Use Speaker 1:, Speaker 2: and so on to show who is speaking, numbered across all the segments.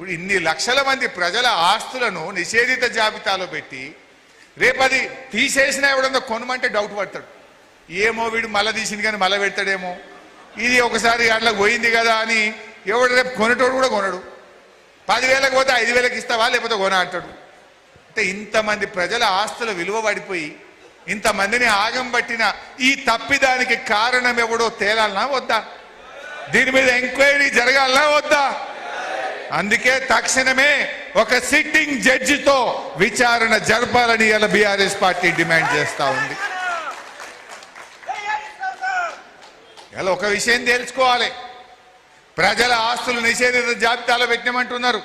Speaker 1: ఇప్పుడు ఇన్ని లక్షల మంది ప్రజల ఆస్తులను నిషేధిత జాబితాలో పెట్టి రేపది తీసేసినా ఎవడన్నా కొనమంటే డౌట్ పడతాడు. ఏమో వీడు మళ్ళీ తీసింది కానీ మళ్ళీ పెడతాడేమో, ఇది ఒకసారి అట్లా పోయింది కదా అని ఎవడు రేపు కొనేటోడు కూడా కొనడు. 10,000కి పోతే 5,000కి ఇస్తావా లేకపోతే కొన అంటాడు. అంటే ఇంతమంది ప్రజల ఆస్తుల విలువ పడిపోయి ఇంతమందిని ఆగం పట్టిన ఈ తప్పిదానికి కారణం ఎవడో తేలాలనా వద్దా? దీని మీద ఎంక్వైరీ జరగాలనా వద్దా? అందుకే తక్షణమే ఒక సిట్టింగ్ జడ్జితో విచారణ జరపాలని ఇలా బీఆర్ఎస్ పార్టీ డిమాండ్ చేస్తా ఉంది. ఇలా ఒక విషయం తెలుసుకోవాలి, ప్రజల ఆస్తులు నిషేధిత జాబితాలో పెట్టినామంటున్నారు.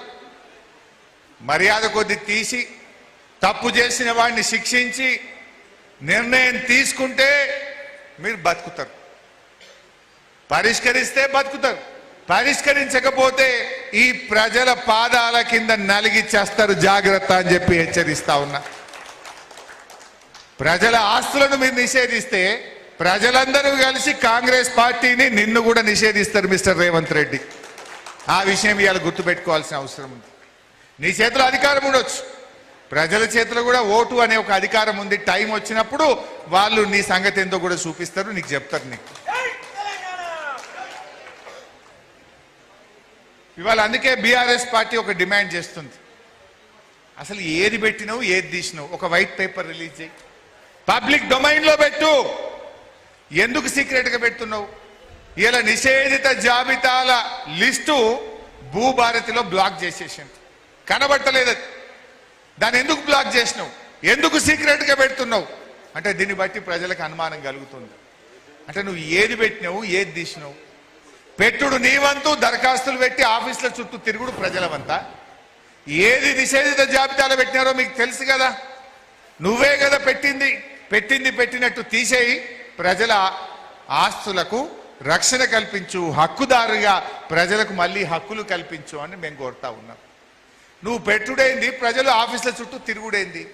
Speaker 1: మర్యాద కొద్ది తీసి తప్పు చేసిన వాడిని శిక్షించి నిర్ణయం తీసుకుంటే మీరు బతుకుతారు, పరిష్కరిస్తే బతుకుతారు. పరిష్కరించకపోతే ఈ ప్రజల పాదాల కింద నలిగి చేస్తారు, జాగ్రత్త అని చెప్పి హెచ్చరిస్తా ఉన్నా. ప్రజల ఆస్తులను మీరు నిషేధిస్తే ప్రజలందరూ కలిసి కాంగ్రెస్ పార్టీని నిన్ను కూడా నిషేధిస్తారు మిస్టర్ రేవంత్ రెడ్డి. ఆ విషయం ఇవాళ గుర్తుపెట్టుకోవాల్సిన అవసరం ఉంది. నీ చేతిలో అధికారం ఉండొచ్చు, ప్రజల చేతిలో కూడా ఓటు అనే ఒక అధికారం ఉంది. టైం వచ్చినప్పుడు వాళ్ళు నీ సంగతి ఎంతో కూడా చూపిస్తారు, నీకు చెప్తారు. నీకు ఇవాళ అందుకే బీఆర్ఎస్ పార్టీ ఒక డిమాండ్ చేస్తుంది, అసలు ఏది పెట్టినావు ఏది తీసినావు ఒక వైట్ పేపర్ రిలీజ్ చేయి, పబ్లిక్ డొమైన్లో పెట్టు. ఎందుకు సీక్రెట్గా పెడుతున్నావు? ఇలా నిషేధిత జాబితాల లిస్టు భూభారతిలో బ్లాక్ చేసేసాను, కనబట్టలేదు. దాన్ని ఎందుకు బ్లాక్ చేసినావు? ఎందుకు సీక్రెట్గా పెడుతున్నావు అంటే దీన్ని బట్టి ప్రజలకు అనుమానం కలుగుతుంది. అంటే నువ్వు ఏది పెట్టినావు ఏది తీసినావు? పెట్టుడు నీ వంతు, దరఖాస్తులు పెట్టి ఆఫీసుల చుట్టూ తిరుగుడు ప్రజల వంత. ఏది నిషేధిత జాబితాలో పెట్టినారో మీకు తెలుసు కదా, నువ్వే కదా పెట్టింది. పెట్టినట్టు తీసేయి, ప్రజల ఆస్తులకు రక్షణ కల్పించు, హక్కుదారుగా ప్రజలకు మళ్ళీ హక్కులు కల్పించు అని మేము కోరుతా ఉన్నాం. నువ్వు పెట్టుడైంది, ప్రజలు ఆఫీసుల చుట్టూ తిరుగుడైంది.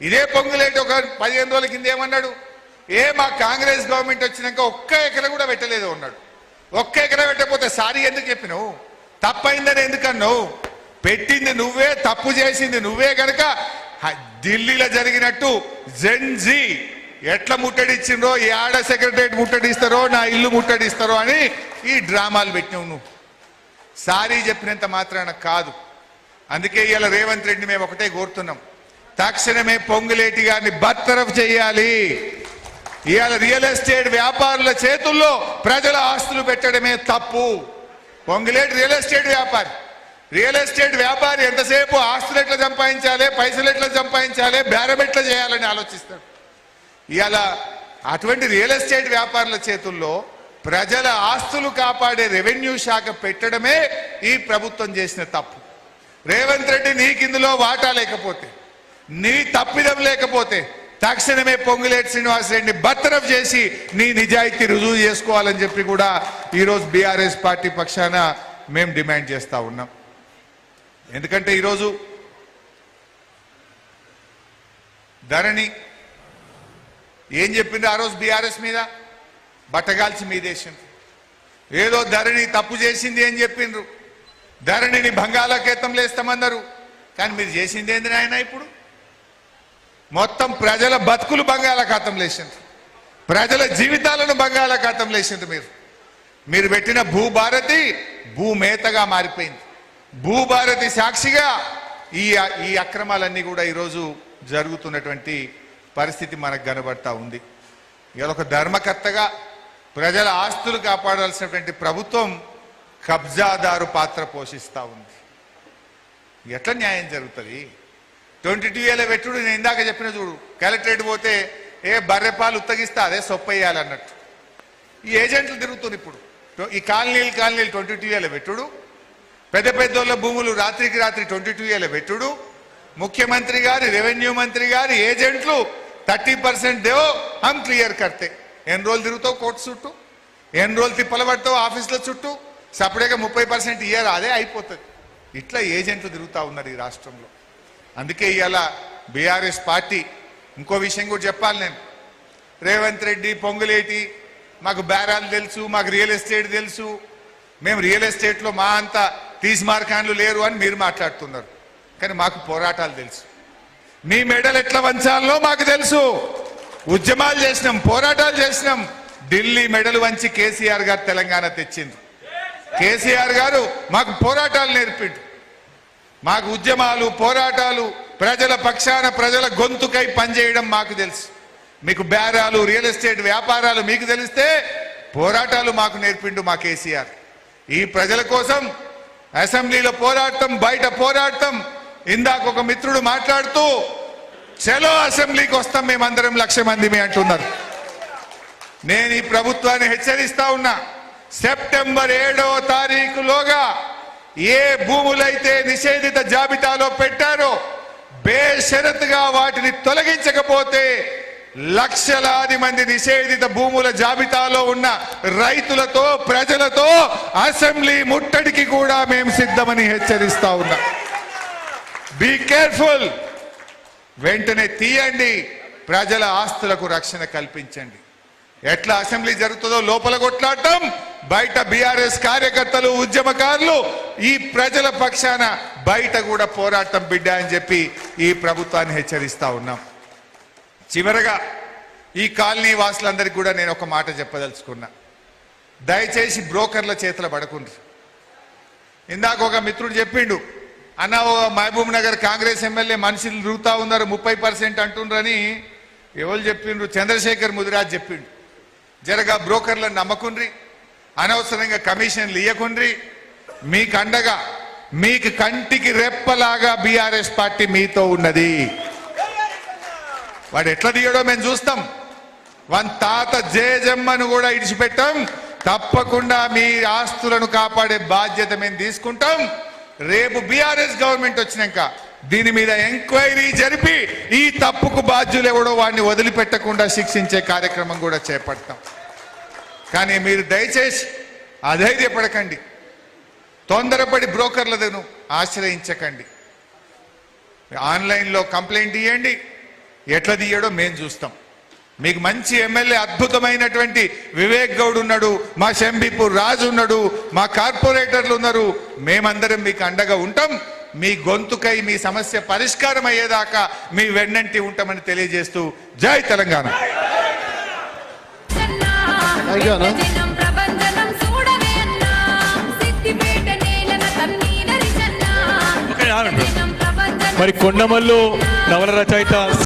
Speaker 1: ఇదే పొంగులేటి ఒక 15 రోజుల కింద ఏమన్నాడు, మా కాంగ్రెస్ గవర్నమెంట్ వచ్చినాక ఒక్క ఎకరా కూడా పెట్టలేదు అన్నాడు. ఒక్క ఎకరా పెట్టకపోతే సారీ ఎందుకు చెప్పినావు? తప్పైందని ఎందుకన్నావు? పెట్టింది నువ్వే, తప్పు చేసింది నువ్వే కనుక ఢిల్లీలో జరిగినట్టు జెన్జీ ఎట్లా ముట్టడిచ్చిండ్రో, ఏడ సెక్రటరేట్ ముట్టడిస్తారో, నా ఇల్లు ముట్టడిస్తారో అని ఈ డ్రామాలు పెట్టినావు. నువ్వు సారీ చెప్పినంత మాత్రాన కాదు. అందుకే ఇవాళ రేవంత్ రెడ్డి మేము ఒకటే కోరుతున్నాం, తక్షణమే పొంగులేటి గారిని బర్తరఫ్ చేయాలి. ఇవాళ రియల్ ఎస్టేట్ వ్యాపారుల చేతుల్లో ప్రజల ఆస్తులు పెట్టడమే తప్పు. పొంగులేటి రియల్ ఎస్టేట్ వ్యాపారి ఎంతసేపు ఆస్తులు ఎట్లా సంపాదించాలి, పైసలు ఎట్లా సంపాదించాలి, బేరం ఎట్లా చేయాలని ఆలోచిస్తాడు. ఇవాళ అటువంటి రియల్ ఎస్టేట్ వ్యాపారుల చేతుల్లో ప్రజల ఆస్తులు కాపాడే రెవెన్యూ శాఖ పెట్టడమే ఈ ప్రభుత్వం చేసిన తప్పు. రేవంత్ రెడ్డి నీకు ఇందులో వాటా లేకపోతే, నీ తప్పిదం లేకపోతే తక్షణమే పొంగులేటి శ్రీనివాసరెడ్డిని బర్తరఫ్ చేసి నీ నిజాయితీ రుజువు చేసుకోవాలని చెప్పి కూడా ఈరోజు బీఆర్ఎస్ పార్టీ పక్షాన మేము డిమాండ్ చేస్తా ఉన్నాం. ఎందుకంటే ఈరోజు ధరణి ఏం చెప్పింది ఆ రోజు బీఆర్ఎస్ మీద బట్టగాల్చి మీదేసింది. ఏదో ధరణి తప్పు చేసింది అని చెప్పిండ్రు, ధరణిని బంగాళాఖాతంలో వేస్తామన్నారు. కానీ మీరు చేసింది ఏంది నాయన? ఇప్పుడు మొత్తం ప్రజల బతుకులు బంగాళాఖాతంలో వేసిండ్రు, ప్రజల జీవితాలను బంగాళాఖాతంలో వేసిండ్రు. మీరు పెట్టిన భూభారతి భూమేతగా మారిపోయింది. భూభారతి సాక్షిగా ఈ అక్రమాలన్నీ కూడా ఈరోజు జరుగుతున్నటువంటి పరిస్థితి మనకు కనబడతా ఉంది. ఇవాళ ఒక ధర్మకర్తగా ప్రజల ఆస్తులు కాపాడాల్సినటువంటి ప్రభుత్వం కబ్జాదారు పాత్ర పోషిస్తూ ఉంది. ఎట్లా న్యాయం జరుగుతుంది? 22 ఏళ్ళ పెట్టుడు నేను ఇందాక చెప్పిన చూడు, కలెక్టరేట్ పోతే బర్రెపాలు ఉత్తగిస్తా అదే సొప్పయ్యాలన్నట్టు ఈ ఏజెంట్లు తిరుగుతుంది. ఇప్పుడు ఈ కాలనీలు 22 ఏళ్ళ పెట్టుడు, పెద్ద పెద్దోళ్ళ భూములు రాత్రికి రాత్రి 22 ఏళ్ళ పెట్టుడు, ముఖ్యమంత్రి గారి రెవెన్యూ మంత్రి గారి ఏజెంట్లు 30% దేవో హమ్ క్లియర్ కర్తే. ఎన్ని రోజులు తిరుగుతావు కోర్టు చుట్టూ, ఎన్ని రోజులు తిప్పలు పడతావు ఆఫీసుల చుట్టూ, సపరేట్గా 30% ఇయర్ అదే అయిపోతుంది. ఇట్లా ఏజెంట్లు తిరుగుతూ ఉన్నారు ఈ రాష్ట్రంలో. అందుకే ఇవాళ బీఆర్ఎస్ పార్టీ ఇంకో విషయం కూడా చెప్పాలి నేను, రేవంత్ రెడ్డి పొంగులేటి మాకు బేరాలు తెలుసు, మాకు రియల్ ఎస్టేట్ తెలుసు, మేము రియల్ ఎస్టేట్లో మా అంత తీస్మార్కాన్లు లేరు అని మీరు మాట్లాడుతున్నారు. కానీ మాకు పోరాటాలు తెలుసు. మీ మెడలు ఎట్లా వంచాలో మాకు తెలుసు. ఉద్యమాలు చేసినాం, పోరాటాలు చేసినాం. ఢిల్లీ మెడలు వంచి కేసీఆర్ గారు తెలంగాణ తెచ్చింది. కేసీఆర్ గారు మాకు పోరాటాలు నేర్పిండు. మాకు ఉద్యమాలు, పోరాటాలు, ప్రజల పక్షాన ప్రజల గొంతుకై పనిచేయడం మాకు తెలుసు. మీకు బేరాలు, రియల్ ఎస్టేట్ వ్యాపారాలు మీకు తెలిస్తే పోరాటాలు మాకు నేర్పిండు మా కేసీఆర్. ఈ ప్రజల కోసం అసెంబ్లీలో పోరాటం, బయట పోరాటం. ఇందాక ఒక మిత్రుడు మాట్లాడుతూ చలో అసెంబ్లీకి వస్తాం మేమందరం 1,00,000 మంది అంటున్నారు. నేను ఈ ప్రభుత్వాన్ని హెచ్చరిస్తా ఉన్నా, సెప్టెంబర్ 7వ తారీఖులోగా ఏ భూములైతే నిషేధిత జాబితాలో పెట్టారో బేషరతుగా వాటిని తొలగించకపోతే లక్షలాది మంది నిషేధిత భూముల జాబితాలో ఉన్న రైతులతో, ప్రజలతో అసెంబ్లీ ముట్టడికి కూడా మేము సిద్ధమని హెచ్చరిస్తా ఉన్నాం. Be careful. వెంటనే తీయండి, ప్రజల ఆస్తులకు రక్షణ కల్పించండి. ఎట్లా అసెంబ్లీ జరుగుతుందో లోపల కొట్లాడటం, బయట బీఆర్ఎస్ కార్యకర్తలు, ఉద్యమకారులు ఈ ప్రజల పక్షాన బయట కూడా పోరాటం బిడ్డ అని చెప్పి ఈ ప్రభుత్వాన్ని హెచ్చరిస్తా ఉన్నాం. చివరగా ఈ కాలనీ వాసులందరికీ కూడా నేను ఒక మాట చెప్పదలుచుకున్నా. దయచేసి బ్రోకర్ల చేతుల పడకుండ్రి. ఇందాక ఒక మిత్రుడు చెప్పిండు, అన్న మహబూబ్ నగర్ కాంగ్రెస్ ఎమ్మెల్యే మనుషులు రూతా ఉన్నారు 30% అంటుండ్రని. ఎవరు చెప్పిండ్రు? చంద్రశేఖర్ ముదిరాజ్ చెప్పిండు. జరగా బ్రోకర్లను నమ్మకుండ్రి, అనవసరంగా కమిషన్లు ఇయ్యకుండ్రి. మీకు అండగా, మీకు కంటికి రెప్పలాగా బీఆర్ఎస్ పార్టీ మీతో ఉన్నది. వాడు ఎట్లా దిగడో మేము చూస్తాం. వన్ తాత జేజమ్మను కూడా ఇడిచిపెట్టాం. తప్పకుండా మీ ఆస్తులను కాపాడే బాధ్యత మేము తీసుకుంటాం. రేపు బీఆర్ఎస్ గవర్నమెంట్ వచ్చినాక దీని మీద ఎంక్వైరీ జరిపి ఈ తప్పుకు బాధ్యులు ఎవడో వాడిని వదిలిపెట్టకుండా శిక్షించే కార్యక్రమం కూడా చేపడతాం. కానీ మీరు దయచేసి అధైర్యపడకండి, తొందరపడి బ్రోకర్లను ఆశ్రయించకండి. ఆన్లైన్లో కంప్లైంట్ ఇవ్వండి, ఎట్లా తీయడో మేము చూస్తాం. మీకు మంచి ఎమ్మెల్యే అద్భుతమైనటువంటి వివేక్ గౌడ్ ఉన్నాడు, మా శంబీపూర్ రాజు ఉన్నాడు, మా కార్పొరేటర్లు ఉన్నారు. మేమందరం మీకు అండగా ఉంటాం. మీ గొంతుకై మీ సమస్య పరిష్కారం అయ్యేదాకా మీ వెన్నంటి ఉంటామని తెలియజేస్తూ జై తెలంగాణ.
Speaker 2: మరి కొండమల్లు నవల రచయిత